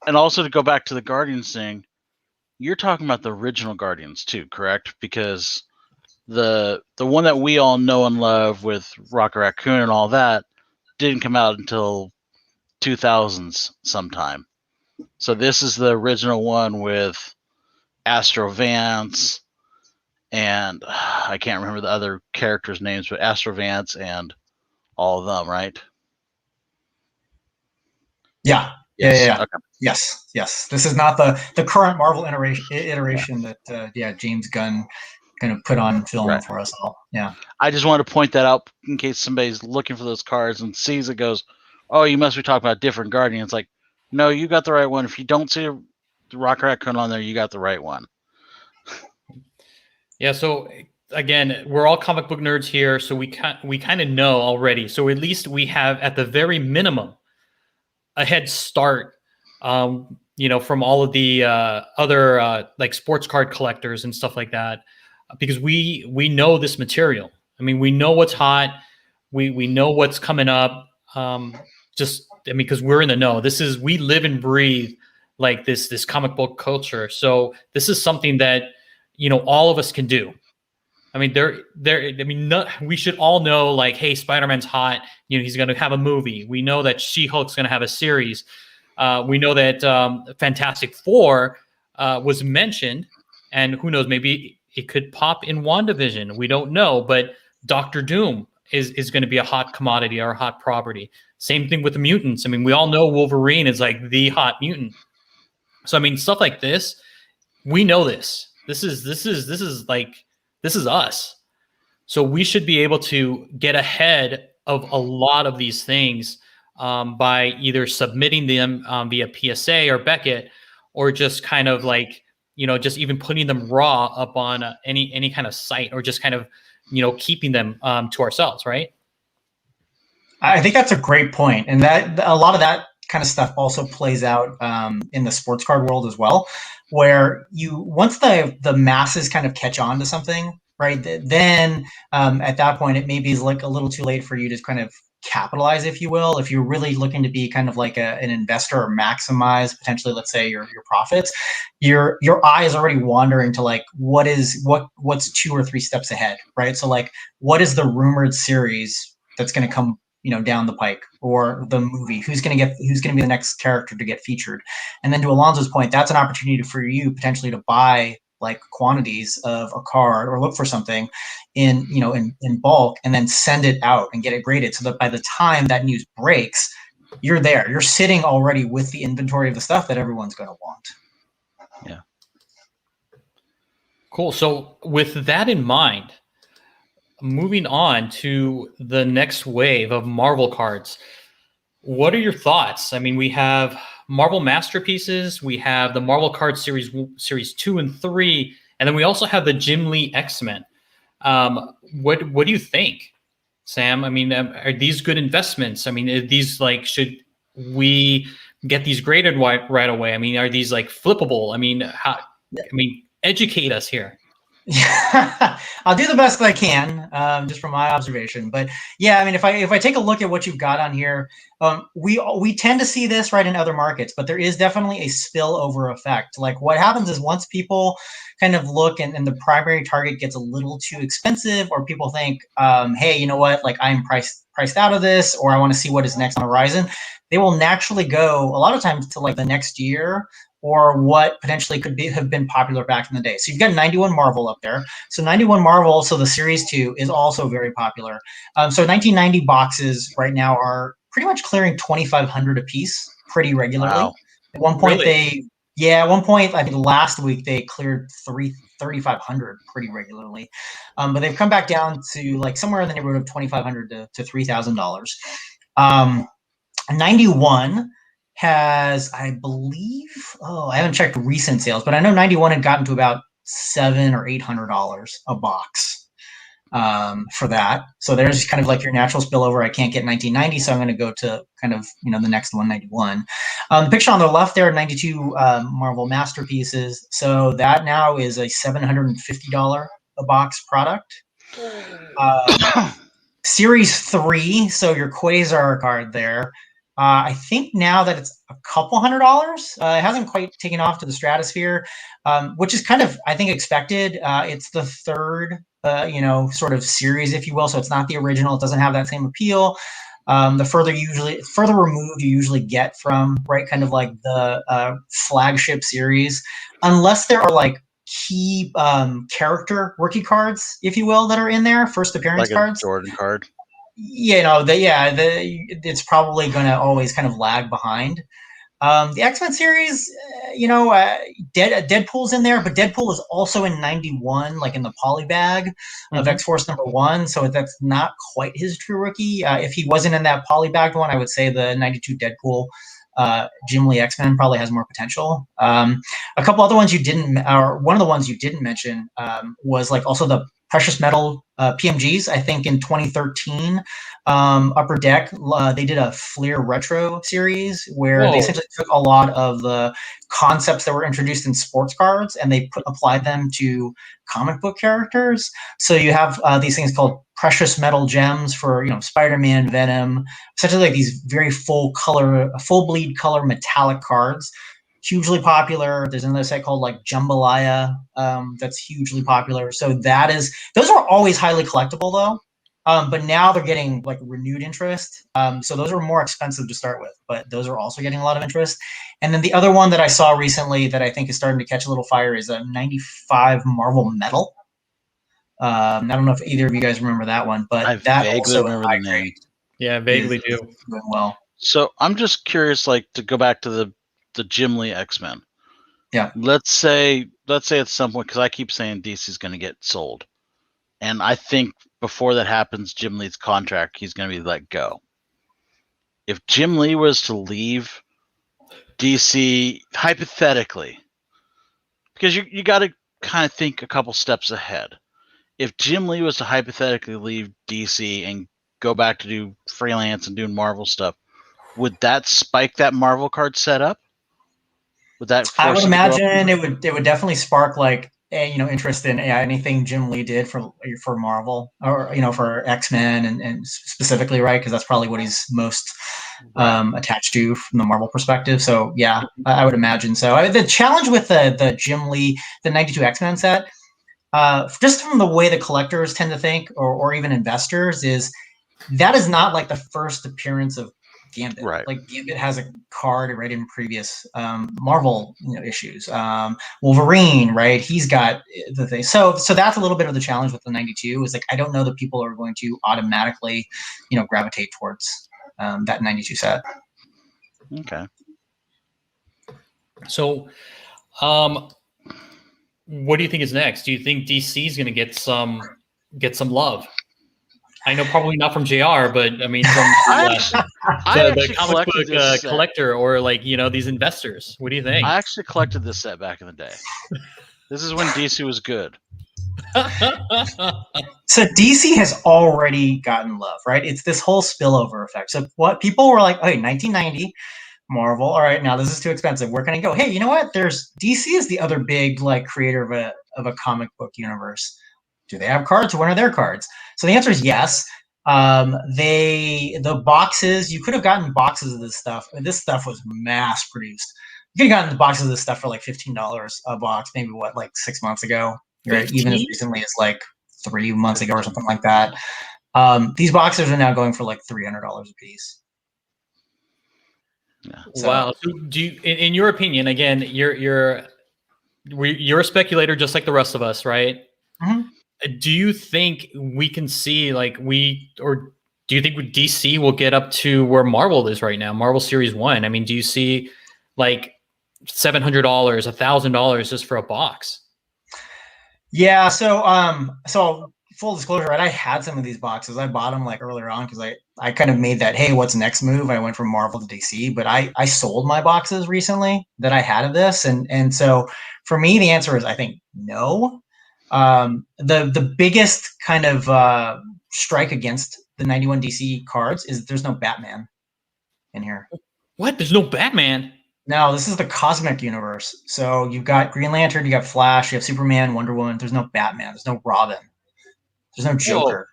S3: And also to go back to the Guardians thing, you're talking about the original Guardians too, correct? Because the one that we all know and love with Rocket Raccoon and all that didn't come out until 2000s sometime. So this is the original one with Astro Vance, and I can't remember the other characters' names, but Astro Vance and all of them, right?
S2: Yeah.
S3: Yes.
S2: Yeah.
S3: Okay.
S2: Yes. This is not the current Marvel iteration that James Gunn kind of put on film for us all. Yeah.
S3: I just wanted to point that out in case somebody's looking for those cards and sees it, goes, "Oh, you must be talking about different Guardians." Like, no, you got the right one. If you don't see the Rocket Raccoon on there, you got the right one.
S1: Yeah. So again, we're all comic book nerds here, so we kind of know already. So at least we have, at the very minimum, a head start. From all of the other like sports card collectors and stuff like that, because we know this material. I mean, we know what's hot. We know what's coming up. Because we're in the know. We live and breathe like this comic book culture. So this is something that all of us can do. I mean, we should all know, like, hey, Spider-Man's hot. He's going to have a movie. We know that She-Hulk's going to have a series. We know that Fantastic Four was mentioned, and who knows, maybe it could pop in WandaVision. We don't know, but Doctor Doom is going to be a hot commodity or a hot property. Same thing with the mutants. I mean, we all know Wolverine is like the hot mutant. So I mean, stuff like this, we know this. This is us. So we should be able to get ahead of a lot of these things by either submitting them via PSA or Beckett, or just kind of like, just even putting them raw up on any kind of site, or just kind of, keeping them to ourselves, right?
S2: I think that's a great point, and that a lot of that kind of stuff also plays out in the sports card world as well, where once the masses kind of catch on to something, right? Then at that point, it maybe is like a little too late for you to kind of capitalize, if you will. If you're really looking to be kind of like an investor or maximize potentially, let's say, your profits, your eye is already wandering to like what's 2 or 3 steps ahead, right? So like, what is the rumored series that's going to come down the pike, or the movie, who's going to be the next character to get featured. And then to Alonzo's point, that's an opportunity for you potentially to buy like quantities of a card, or look for something in bulk, and then send it out and get it graded, so that by the time that news breaks, you're there. You're sitting already with the inventory of the stuff that everyone's going to want.
S3: Yeah.
S1: Cool. So with that in mind, moving on to the next wave of Marvel cards, what are your thoughts? I mean, we have Marvel Masterpieces, we have the Marvel Card Series 2 and 3, and then we also have the Jim Lee X-Men. What do you think, Sam? I mean, are these good investments? I mean, are these like, should we get these graded right away? I mean, are these like flippable? I mean, educate us here.
S2: Yeah, I'll do the best that I can, just from my observation. But yeah, I mean, if I take a look at what you've got on here, we tend to see this right in other markets, but there is definitely a spillover effect. Like, what happens is, once people kind of look and the primary target gets a little too expensive, or people think, hey, you know what, like, I'm priced out of this, or I want to see what is next on the horizon, they will naturally go a lot of times to like the next year, or what potentially have been popular back in the day. So you've got 91 Marvel up there. So 91 Marvel, so the Series 2 is also very popular. So 1990 boxes right now are pretty much clearing 2,500 a piece pretty regularly.
S3: Wow.
S2: At one point,
S1: Really?
S2: at one point, I think last week, they cleared 3,500 pretty regularly. But they've come back down to like somewhere in the neighborhood of $2,500 to $3,000. 91 has, I believe, I haven't checked recent sales, but I know 91 had gotten to about $700 or $800 a box for that. So there's kind of like your natural spillover. I can't get 1990, so I'm going to go to kind of the next one, 91. The picture on the left there, 92 Marvel Masterpieces. So that now is a $750 a box product. Series 3, so your Quasar card there. I think now that it's a couple $100. It hasn't quite taken off to the stratosphere, which is kind of, I think, expected. It's the third, sort of series, if you will. So it's not the original. It doesn't have that same appeal. The further removed you usually get from, right, kind of like the flagship series, unless there are like key character rookie cards, if you will, that are in there, first appearance
S3: like
S2: cards.
S3: A Jordan card.
S2: It's probably going to always kind of lag behind. The X-Men series, Deadpool's in there, but Deadpool is also in 91, like in the poly bag of X-Force #1, so that's not quite his true rookie. If he wasn't in that poly bagged one, I would say the 92 Deadpool Jim Lee X-Men probably has more potential. A couple other ones one of the ones you didn't mention was like also the Precious Metal PMGs. I think in 2013, Upper Deck, they did a Fleer Retro series where they essentially took a lot of the concepts that were introduced in sports cards and they applied them to comic book characters. So you have these things called Precious Metal Gems for Spider-Man, Venom, essentially like these very full bleed color metallic cards. Hugely popular. There's another set called like Jambalaya that's hugely popular. So those were always highly collectible though, but now they're getting like renewed interest. So those are more expensive to start with, but those are also getting a lot of interest. And then the other one that I saw recently that I think is starting to catch a little fire is a 95 Marvel Metal. I don't know if either of you guys remember that one, but
S3: I
S2: that
S3: vaguely
S2: also
S3: remember the name.
S1: Yeah, vaguely do.
S2: doing well.
S3: So I'm just curious, like, to go back to the Jim Lee X-Men.
S2: Yeah.
S3: Let's say at some point, because I keep saying DC's going to get sold, and I think before that happens, Jim Lee's contract, he's going to be let go. If Jim Lee was to leave DC, hypothetically, because you got to kind of think a couple steps ahead. If Jim Lee was to hypothetically leave DC and go back to do freelance and doing Marvel stuff, would that spike that Marvel card setup? Would that
S2: I would
S3: force it to go up?
S2: imagine it would definitely spark like interest in anything Jim Lee did for Marvel or for X-Men and specifically, right? Because that's probably what he's most attached to from the Marvel perspective. So yeah, I would imagine so. The challenge with the Jim Lee, the 92 X-Men set, just from the way the collectors tend to think, or even investors, is that is not like the first appearance of Gambit.
S3: Right.
S2: Like Gambit has a card right in previous Marvel issues. Wolverine, right? He's got the thing. So that's a little bit of the challenge with the 92. Is like I don't know that people are going to automatically, gravitate towards that 92 set.
S3: Okay.
S1: So, what do you think is next? Do you think DC is going to get some love? I know probably not from JR, but I mean from the comic book collector or these investors. What do you think?
S3: I actually collected this set back in the day. This is when DC was good.
S2: So DC has already gotten love, right? It's this whole spillover effect. So what people were like, hey, 1990, Marvel, all right, now this is too expensive. Where can I go? Hey, you know what? There's DC is the other big creator of a comic book universe. Do they have cards? When are their cards? So the answer is yes. The boxes, you could have gotten boxes of this stuff. I mean, this stuff was mass produced. You could have gotten the boxes of this stuff for like $15 a box, maybe 6 months ago, right? Even as recently as 3 months ago or something like that. These boxes are now going for like $300 a piece.
S1: Yeah. So, wow. So do you, in your opinion, again, you're a speculator just like the rest of us, right?
S2: Mm-hmm.
S1: Do you think we can see do you think DC will get up to where Marvel is right now, Marvel Series 1? I mean, do you see $700, $1,000 just for a box?
S2: Yeah. So full disclosure, right? I had some of these boxes. I bought them earlier on because I kind of made that, hey, what's next move? I went from Marvel to DC, but I sold my boxes recently that I had of this. And so for me, the answer is, I think no. The biggest kind of strike against the 91 DC cards is there's no Batman in here.
S1: What? There's no Batman?
S2: No, this is the cosmic universe. So you've got Green Lantern, you got Flash, you have Superman, Wonder Woman. There's no Batman. There's no Robin. There's no Joker.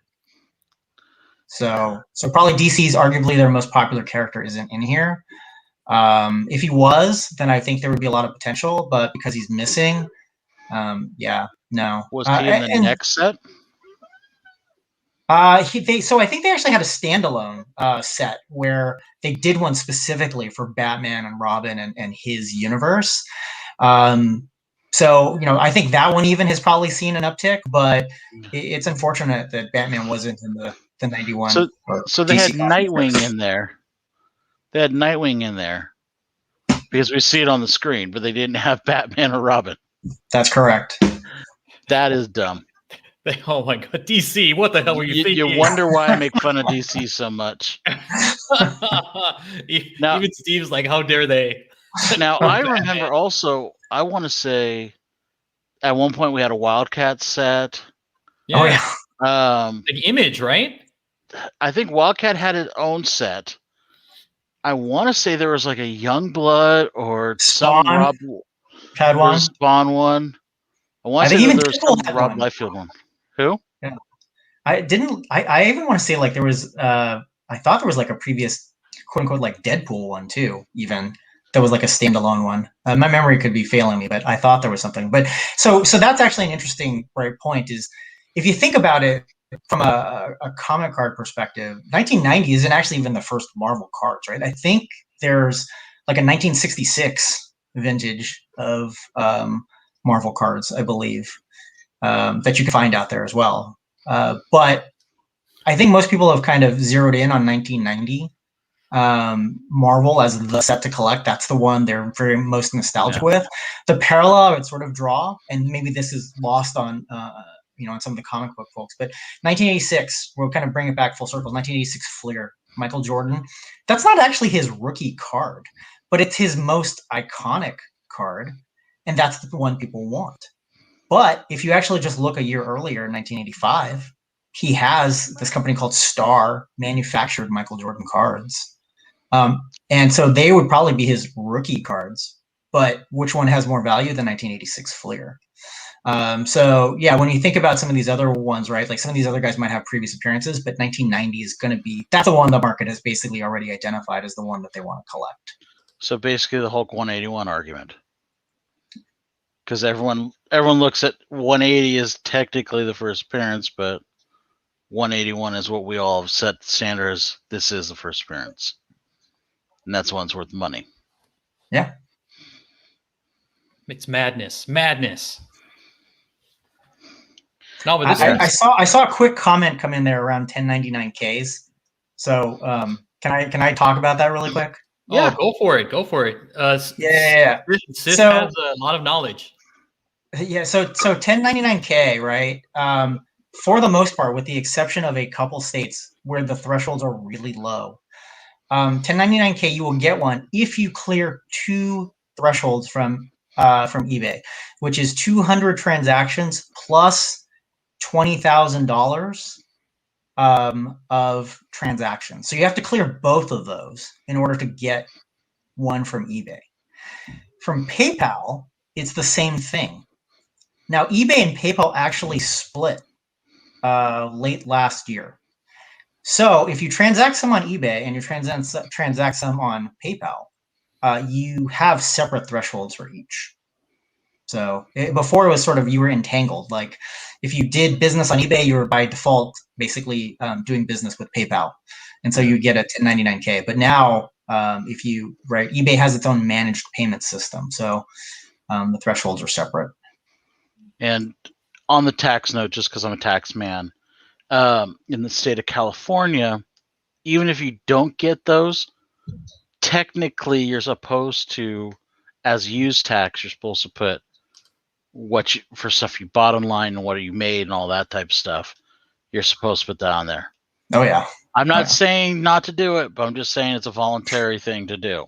S2: Whoa. So probably DC's arguably their most popular character isn't in here. If he was, then I think there would be a lot of potential. But because he's missing, yeah. No.
S3: Was he in the next set?
S2: So I think they actually had a standalone set where they did one specifically for Batman and Robin and his universe. So I think that one even has probably seen an uptick, but it's unfortunate that Batman wasn't in the 91.
S3: So they had Nightwing in there. They had Nightwing in there because we see it on the screen, but they didn't have Batman or Robin.
S2: That's correct.
S3: That is dumb.
S1: Oh my God, DC! What the hell were you thinking?
S3: You wonder why I make fun of DC so much.
S1: Now, even Steve's like, "How dare they?"
S3: Now I remember also. I want to say, at one point we had a Wildcat set.
S1: Yeah. Oh, yeah. Like Image, right?
S3: I think Wildcat had its own set. I want to say there was a Youngblood or
S2: Spawn
S3: some Rob
S2: had one.
S3: Spawn one. I want to say there was some Rob Liefeld one. Who?
S2: Yeah. I even want to say there was I thought there was a previous quote unquote Deadpool one too, even that was a standalone one. My memory could be failing me, but I thought there was something. But so that's actually an interesting point is if you think about it from a comic card perspective, 1990 isn't actually even the first Marvel cards, right? I think there's a 1966 vintage of Marvel cards, I believe. that you can find out there as well. But I think most people have kind of zeroed in on 1990 Marvel as the set to collect. That's the one they're very most nostalgic with. The parallel I would sort of draw, and maybe this is lost on on some of the comic book folks, but 1986, we'll kind of bring it back full circle. 1986 Fleer, Michael Jordan. That's not actually his rookie card, but it's his most iconic card, and that's the one people want. But if you actually just look a year earlier, 1985, he has this company called Star manufactured Michael Jordan cards. And so they would probably be his rookie cards, but which one has more value than 1986 Fleer? So yeah, when you think about some of these other ones, right, like some of these other guys might have previous appearances, but 1990 is going to be, that's the one the market has basically already identified as the one that they want to collect.
S3: So basically the Hulk 181 argument. Because everyone looks at 180 as technically the first appearance, but 181 is what we all have set standard as this is the first appearance. And that's one's worth money.
S2: Yeah.
S1: It's madness. Madness. No, but this
S2: I saw a quick comment come in there around 1099Ks. So can I talk about that really quick?
S1: Yeah, go for it. Go for it.
S2: Yeah.
S1: Sid has a lot of knowledge.
S2: Yeah, so 1099K, right? For the most part, with the exception of a couple states where the thresholds are really low, 1099K you will get one if you clear 2 thresholds from eBay, which is 200 transactions plus $20,000 of transactions. So you have to clear both of those in order to get one from eBay. From PayPal, it's the same thing. Now, eBay and PayPal actually split late last year. So if you transact some on eBay and you transact some on PayPal, you have separate thresholds for each. So before it was sort of, you were entangled. Like if you did business on eBay, you were by default basically doing business with PayPal. And so you get a 1099K. But now if you, right, eBay has its own managed payment system. So the thresholds are separate.
S3: And on the tax note, just because I'm a tax man, in the state of California, even if you don't get those, technically you're supposed to, as use tax, you're supposed to put for stuff you bought online and what you made and all that type of stuff. You're supposed to put that on there.
S2: Oh yeah.
S3: I'm not saying not to do it, but I'm just saying it's a voluntary thing to do.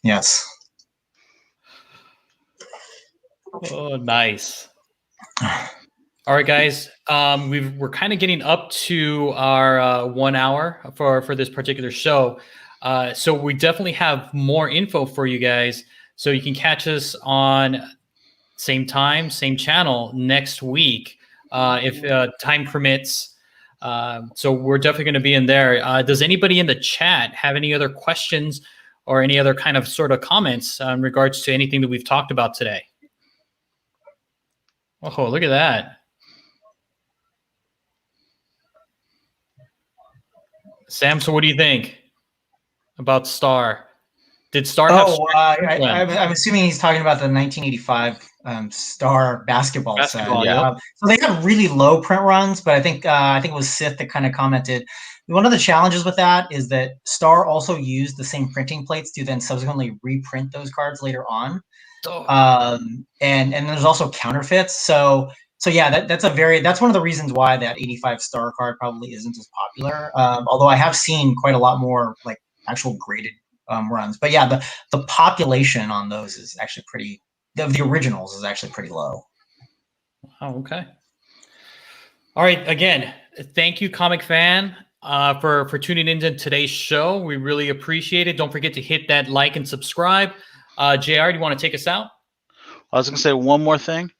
S2: Yes.
S1: Oh, nice. All right, guys. We're kind of getting up to our 1 hour for this particular show. So we definitely have more info for you guys. So you can catch us on same time, same channel next week if time permits. So we're definitely going to be in there. Does anybody in the chat have any other questions or any other kind of sort of comments in regards to anything that we've talked about today? Oh, look at that. Sam, so what do you think about Star? Did Star have?
S2: I'm assuming he's talking about the 1985 Star basketball set.
S1: Yeah.
S2: So they have really low print runs, but I think it was Sith that kind of commented. One of the challenges with that is that Star also used the same printing plates to then subsequently reprint those cards later on. And there's also counterfeits. So yeah, that's one of the reasons why that 85 Star card probably isn't as popular. Although I have seen quite a lot more like actual graded runs. But yeah, the population on those is actually pretty. The originals is actually pretty low.
S1: Oh, okay. All right. Again, thank you, Comic Fan, for tuning into today's show. We really appreciate it. Don't forget to hit that like and subscribe. JR, do you want to take us out?
S3: I was going to say one more thing.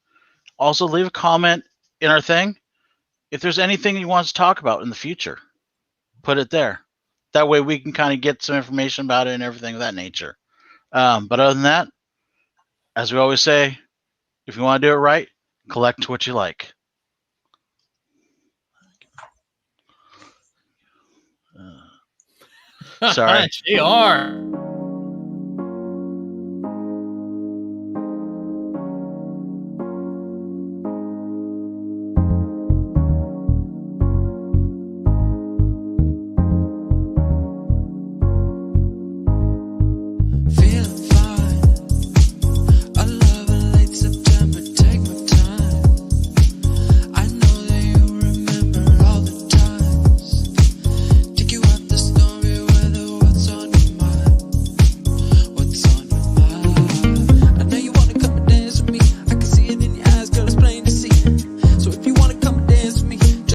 S3: Also, leave a comment in our thing. If there's anything you want us to talk about in the future, put it there. That way we can kind of get some information about it and everything of that nature. But other than that, as we always say, if you want to do it right, collect what you like. Sorry.
S1: JR.